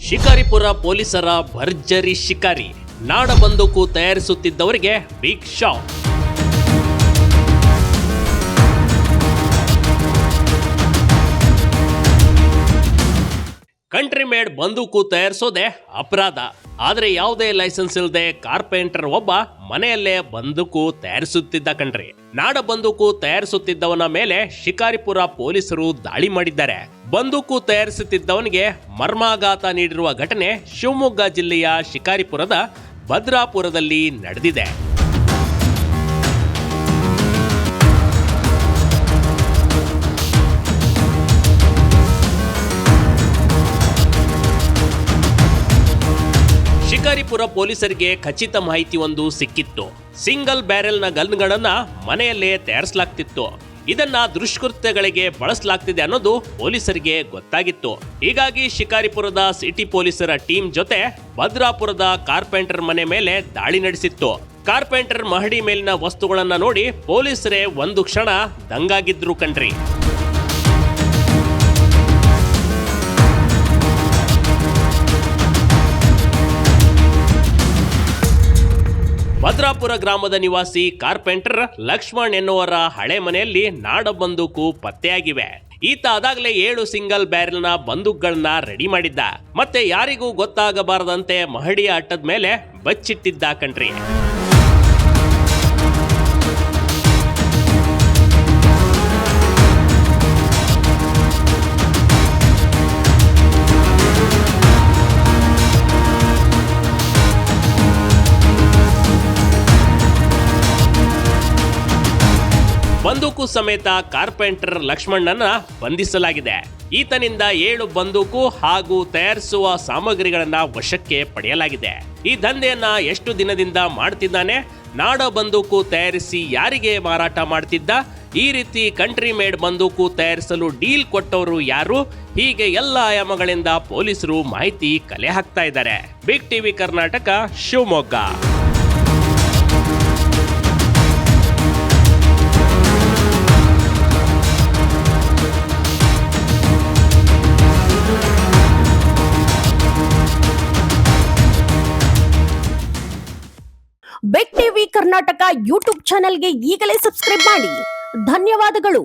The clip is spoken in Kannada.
ಶಿಕಾರಿಪುರ ಪೊಲೀಸರ ಭರ್ಜರಿ ಶಿಕಾರಿ, ನಾಡ ಬಂದೂಕು ತಯಾರಿಸುತ್ತಿದ್ದವರಿಗೆ ಬಿಗ್ ಶಾಕ್. ಕಂಟ್ರಿ ಮೇಡ್ ಬಂದೂಕು ತಯಾರಿಸೋದೆ ಅಪರಾಧ. ಆದರೆ ಯಾವುದೇ ಲೈಸೆನ್ಸ್ ಇಲ್ಲದೆ ಕಾರ್ಪೆಂಟರ್ ಒಬ್ಬ ಮನೆಯಲ್ಲೇ ಬಂದೂಕು ತಯಾರಿಸುತ್ತಿದ್ದ ಕಣ್ರಿ. ನಾಡ ಬಂದೂಕು ತಯಾರಿಸುತ್ತಿದ್ದವನ ಮೇಲೆ ಶಿಕಾರಿಪುರ ಪೊಲೀಸರು ದಾಳಿ ಮಾಡಿದ್ದಾರೆ. ಬಂದೂಕು ತಯಾರಿಸುತ್ತಿದ್ದವನಿಗೆ ಮರ್ಮಾಘಾತ ನೀಡಿರುವ ಘಟನೆ ಶಿವಮೊಗ್ಗ ಜಿಲ್ಲೆಯ ಶಿಕಾರಿಪುರದ ಭದ್ರಾಪುರದಲ್ಲಿ ನಡೆದಿದೆ. ಶಿಕಾರಿಪುರ ಪೊಲೀಸರಿಗೆ ಖಚಿತ ಮಾಹಿತಿ ಒಂದು ಸಿಕ್ಕಿತ್ತು. ಸಿಂಗಲ್ ಬ್ಯಾರೆಲ್ನ ಗನ್ಗಳನ್ನ ಮನೆಯಲ್ಲೇ ತಯಾರಿಸಲಾಗ್ತಿತ್ತು. ಇದನ್ನ ದುಷ್ಕೃತ್ಯಗಳಿಗೆ ಬಳಸಲಾಗ್ತಿದೆ ಅನ್ನೋದು ಪೊಲೀಸರಿಗೆ ಗೊತ್ತಾಗಿತ್ತು. ಹೀಗಾಗಿ ಶಿಕಾರಿಪುರದ ಸಿಟಿ ಪೊಲೀಸರ ಟೀಮ್ ಜೊತೆ ಭದ್ರಾಪುರದ ಕಾರ್ಪೆಂಟರ್ ಮನೆ ಮೇಲೆ ದಾಳಿ ನಡೆಸಿತ್ತು. ಕಾರ್ಪೆಂಟರ್ ಮಹಡಿ ಮೇಲಿನ ವಸ್ತುಗಳನ್ನ ನೋಡಿ ಪೊಲೀಸರೇ ಒಂದು ಕ್ಷಣ ದಂಗಾಗಿದ್ರು ಕಣ್ರಿ. ಭದ್ರಾಪುರ ಗ್ರಾಮದ ನಿವಾಸಿ ಕಾರ್ಪೆಂಟರ್ ಲಕ್ಷ್ಮಣ್ ಎನ್ನುವರ ಹಳೆ ಮನೆಯಲ್ಲಿ ನಾಡ ಬಂದೂಕು ಪತ್ತೆಯಾಗಿವೆ. ಈತ ಅದಾಗಲೇ 7 ಸಿಂಗಲ್ ಬ್ಯಾರೆಲ್ನ ಬಂದೂಕುಗಳನ್ನ ರೆಡಿ ಮಾಡಿದ್ದ. ಮತ್ತೆ ಯಾರಿಗೂ ಗೊತ್ತಾಗಬಾರದಂತೆ ಮಹಡಿಯ ಅಟ್ಟದ ಮೇಲೆ ಬಚ್ಚಿಟ್ಟಿದ್ದ ಕಣ್ರಿ. ಬಂದೂಕು ಸಮೇತ ಕಾರ್ಪೆಂಟರ್ ಲಕ್ಷ್ಮಣನನ್ನ ಬಂಧಿಸಲಾಗಿದೆ. ಈತನಿಂದ 7 ಬಂದೂಕು ಹಾಗೂ ತಯಾರಿಸುವ ಸಾಮಗ್ರಿಗಳನ್ನ ವಶಕ್ಕೆ ಪಡೆಯಲಾಗಿದೆ. ಈ ದಂಧೆಯನ್ನ ಎಷ್ಟು ದಿನದಿಂದ ಮಾಡ್ತಿದ್ದಾನೆ, ನಾಡ ಬಂದೂಕು ತಯಾರಿಸಿ ಯಾರಿಗೆ ಮಾರಾಟ ಮಾಡ್ತಿದ್ದ, ಈ ರೀತಿ ಕಂಟ್ರಿ ಮೇಡ್ ಬಂದೂಕು ತಯಾರಿಸಲು ಡೀಲ್ ಕೊಟ್ಟವರು ಯಾರು, ಹೀಗೆ ಎಲ್ಲ ಆಯಾಮಗಳಿಂದ ಪೊಲೀಸರು ಮಾಹಿತಿ ಕಲೆ ಹಾಕ್ತಾ ಇದ್ದಾರೆ. Big TV Karnataka, Shivamogga. Big TV Karnataka YouTube ಚಾನೆಲ್ಗೆ ಈಗಲೇ ಸಬ್ಸ್ಕ್ರೈಬ್ ಮಾಡಿ. ಧನ್ಯವಾದಗಳು.